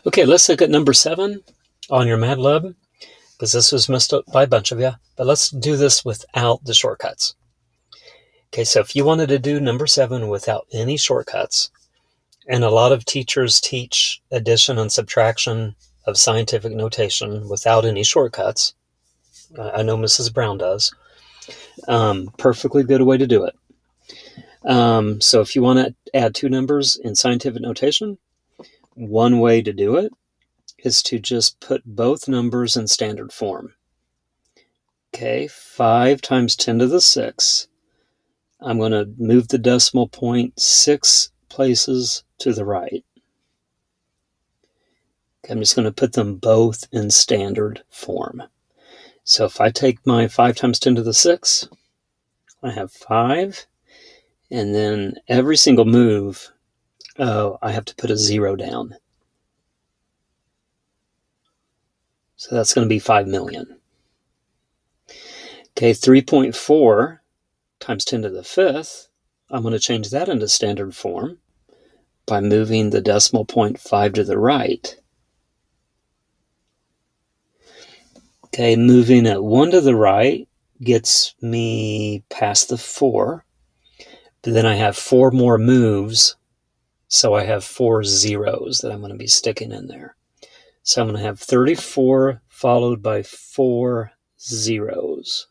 Okay, let's look at number 7 on your MATLAB, because this was messed up by a bunch of you. But let's do this without the shortcuts. Okay, so if you wanted to do number 7 without any shortcuts, and a lot of teachers teach addition and subtraction of scientific notation without any shortcuts. I know Mrs. Brown does. Perfectly good way to do it. So if you want to add two numbers in scientific notation, one way to do it is to just put both numbers in standard form. Okay, 5 times 10 to the 6. I'm going to move the decimal point 6 places to the right. Okay, I'm just going to put them both in standard form. So if I take my 5 times 10 to the 6, I have 5. And then every single move, I have to put a 0 down. So that's going to be 5 million. Okay, 3.4 times 10 to the 5th, I'm going to change that into standard form by moving the decimal point 5 to the right. Okay, moving it 1 to the right gets me past the 4. But then I have 4 more moves, so I have 4 zeros that I'm going to be sticking in there. So I'm going to have 34 followed by 4 zeros.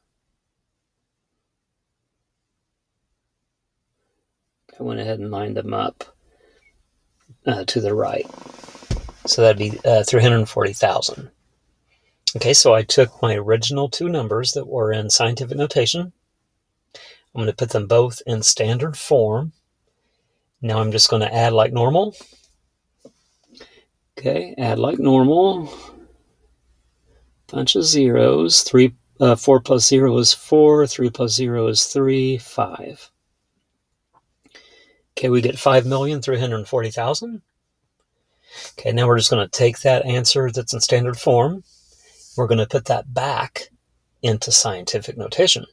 I went ahead and lined them up to the right. So that'd be 340,000. Okay, so I took my original two numbers that were in scientific notation. I'm going to put them both in standard form. Now I'm just going to add like normal. Okay, add like normal. Bunch of zeros. 4 plus 0 is 4. 3 plus 0 is 3. 5. Okay, we get 5,340,000. Okay, now we're just going to take that answer that's in standard form. We're going to put that back into scientific notation.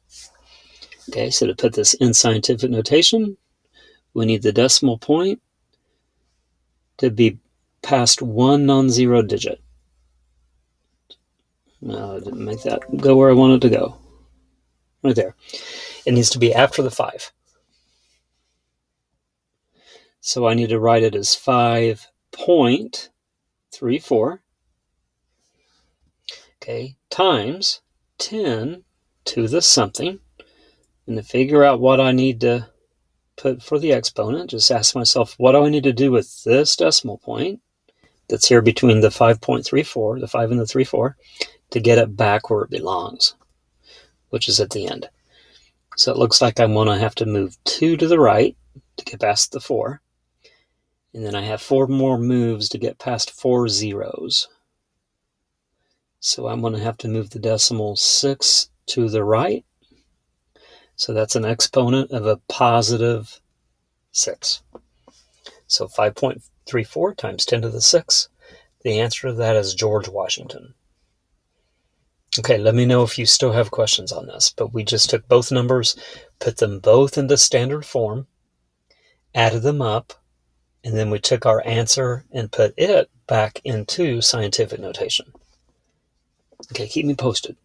Okay, so to put this in scientific notation, we need the decimal point to be past one non-zero digit. No, I didn't make that go where I want it to go. Right there. It needs to be after the 5. So I need to write it as 5.34. Okay, times 10 to the something. And to figure out what I need to put for the exponent, just ask myself, what do I need to do with this decimal point that's here between the 5.34, the 5 and the 3.4, to get it back where it belongs, which is at the end. So it looks like I'm going to have to move 2 to the right to get past the 4. And then I have 4 more moves to get past 4 zeros. So I'm going to have to move the decimal 6 to the right. So that's an exponent of a positive 6. So 5.34 times 10 to the 6. The answer to that is George Washington. Okay, let me know if you still have questions on this, but we just took both numbers, put them both into standard form, added them up, and then we took our answer and put it back into scientific notation. Okay, keep me posted.